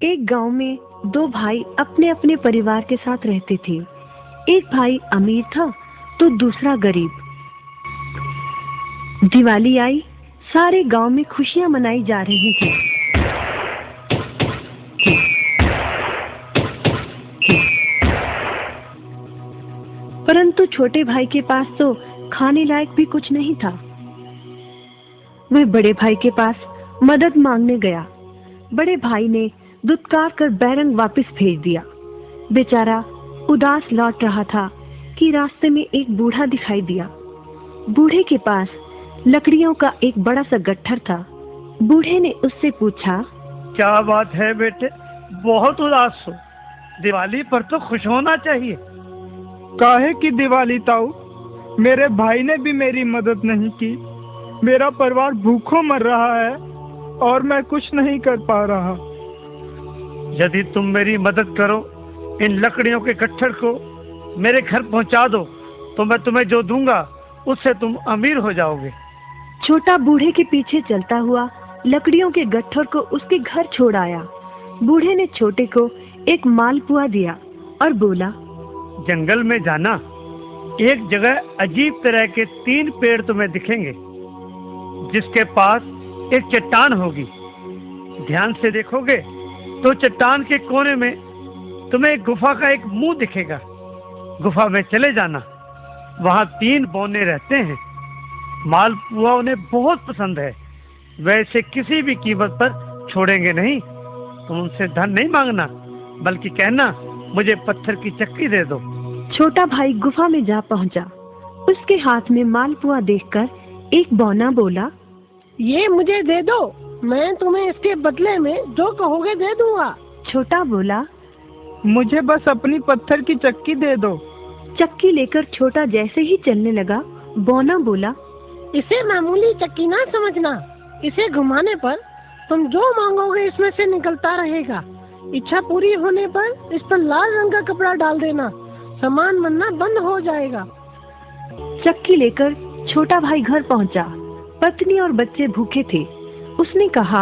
एक गांव में दो भाई अपने अपने परिवार के साथ रहते थे। एक भाई अमीर था तो दूसरा गरीब। दिवाली आई, सारे गांव में खुशियां मनाई जा रही थी। परंतु छोटे भाई के पास तो खाने लायक भी कुछ नहीं था। वह बड़े भाई के पास मदद मांगने गया। बड़े भाई ने दुत्कार कर बैरंग वापस भेज दिया। बेचारा उदास लौट रहा था कि रास्ते में एक बूढ़ा दिखाई दिया। बूढ़े के पास लकड़ियों का एक बड़ा सा गट्ठर था। बूढ़े ने उससे पूछा, क्या बात है बेटे, बहुत उदास हो? दिवाली पर तो खुश होना चाहिए। काहे की दिवाली ताऊ, मेरे भाई ने भी मेरी मदद नहीं की। मेरा परिवार भूखों मर रहा है और मैं कुछ नहीं कर पा रहा। यदि तुम मेरी मदद करो, इन लकड़ियों के गट्ठर को मेरे घर पहुंचा दो, तो मैं तुम्हें जो दूंगा उससे तुम अमीर हो जाओगे। छोटा बूढ़े के पीछे चलता हुआ लकड़ियों के गट्ठर को उसके घर छोड़ आया। बूढ़े ने छोटे को एक मालपुआ दिया और बोला, जंगल में जाना, एक जगह अजीब तरह के 3 पेड़ तुम्हें दिखेंगे, जिसके पास एक चट्टान होगी। ध्यान से देखोगे तो चट्टान के कोने में तुम्हें गुफा का एक मुंह दिखेगा। गुफा में चले जाना, वहां 3 बौने रहते हैं। मालपुआ उन्हें बहुत पसंद है, वैसे किसी भी कीमत पर छोड़ेंगे नहीं। तुम उनसे धन नहीं मांगना, बल्कि कहना मुझे पत्थर की चक्की दे दो। छोटा भाई गुफा में जा पहुंचा। उसके हाथ में मालपुआ देखकर एक बौना बोला, ये मुझे दे दो, मैं तुम्हें इसके बदले में जो कहोगे दे दूंगा। छोटा बोला, मुझे बस अपनी पत्थर की चक्की दे दो। चक्की लेकर छोटा जैसे ही चलने लगा, बौना बोला, इसे मामूली चक्की ना समझना, इसे घुमाने पर तुम जो मांगोगे इसमें से निकलता रहेगा। इच्छा पूरी होने पर इस पर लाल रंग का कपड़ा डाल देना, सामान बनना बंद हो जाएगा। चक्की लेकर छोटा भाई घर पहुंचा। पत्नी और बच्चे भूखे थे। उसने कहा,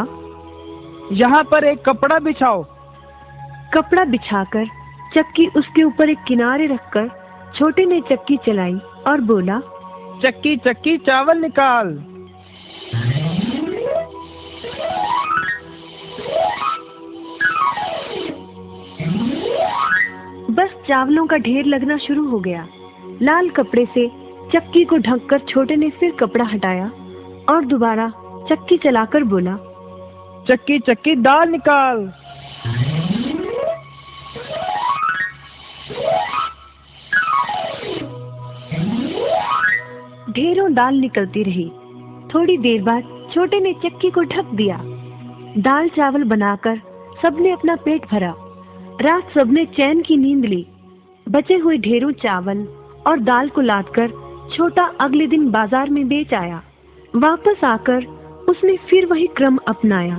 यहाँ पर एक कपड़ा बिछाओ। कपड़ा बिछाकर चक्की उसके ऊपर एक किनारे रखकर छोटे ने चक्की चलाई और बोला, चक्की चक्की चावल निकाल। बस चावलों का ढेर लगना शुरू हो गया। लाल कपड़े से चक्की को ढककर छोटे ने फिर कपड़ा हटाया और दोबारा चक्की चलाकर बोला, चक्की चक्की दाल निकाल। ढेरों दाल निकलती रही। थोड़ी देर बाद छोटे ने चक्की को ढक दिया। दाल चावल बनाकर सबने अपना पेट भरा। रात सबने चैन की नींद ली। बचे हुए ढेरों चावल और दाल को लादकर छोटा अगले दिन बाजार में बेच आया। वापस आकर उसने फिर वही क्रम अपनाया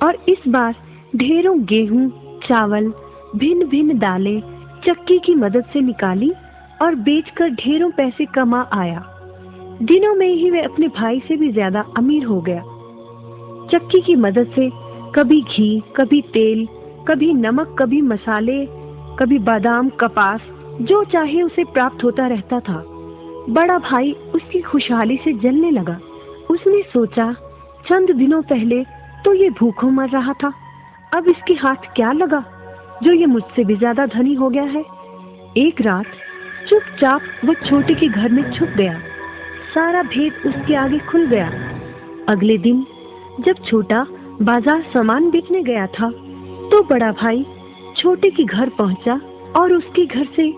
और इस बार ढेरों गेहूं, चावल, भिन्न भिन्न दालें चक्की की मदद से निकाली और बेचकर ढेरों पैसे कमा आया। दिनों में ही वह अपने भाई से भी ज्यादा अमीर हो गया। चक्की की मदद से कभी घी, कभी तेल, कभी नमक, कभी मसाले, कभी बादाम, कपास, जो चाहे उसे प्राप्त होता रहता था। बड़ा भाई उसकी खुशहाली से जलने लगा। उसने सोचा, चंद दिनों पहले तो ये भूखों मर रहा था, अब इसके हाथ क्या लगा जो ये मुझसे भी ज्यादा धनी हो गया है। एक रात चुपचाप वह छोटे के घर में छुप गया। सारा भेद उसके आगे खुल गया। अगले दिन जब छोटा बाजार सामान बेचने गया था, तो बड़ा भाई छोटे के घर पहुंचा और उसके घर से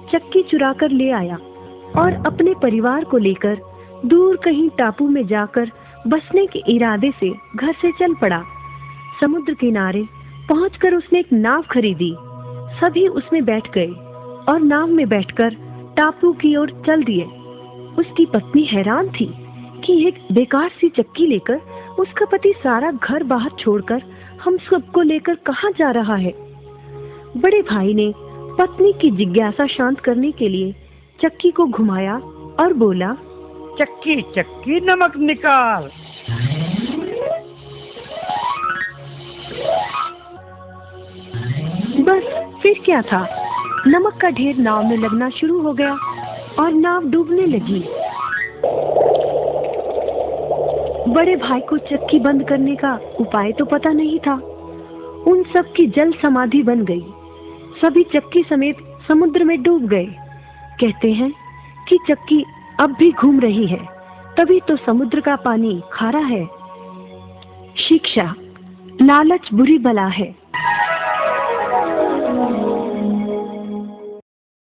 चक्की चुरा कर ले आया और अपने परिवार को लेकर दूर कहीं टापू में जाकर बसने के इरादे से घर से चल पड़ा। समुद्र किनारे पहुंचकर उसने एक नाव खरीदी। सभी उसमें बैठ गए और नाव में बैठकर टापू की ओर चल दिए। उसकी पत्नी हैरान थी कि एक बेकार सी चक्की लेकर उसका पति सारा घर बाहर छोड़कर हम सबको लेकर कहाँ जा रहा है। बड़े भाई ने पत्नी की जिज्ञासा शांत करने के लिए चक्की को घुमाया और बोला, चक्की चक्की नमक निकाल। फिर क्या था, नमक का ढेर नाव में लगना शुरू हो गया और नाव डूबने लगी। बड़े भाई को चक्की बंद करने का उपाय तो पता नहीं था। उन सब की जल समाधि बन गई। सभी चक्की समेत समुद्र में डूब गए। कहते हैं कि चक्की अब भी घूम रही है, तभी तो समुद्र का पानी खारा है। शिक्षा, लालच बुरी बला है।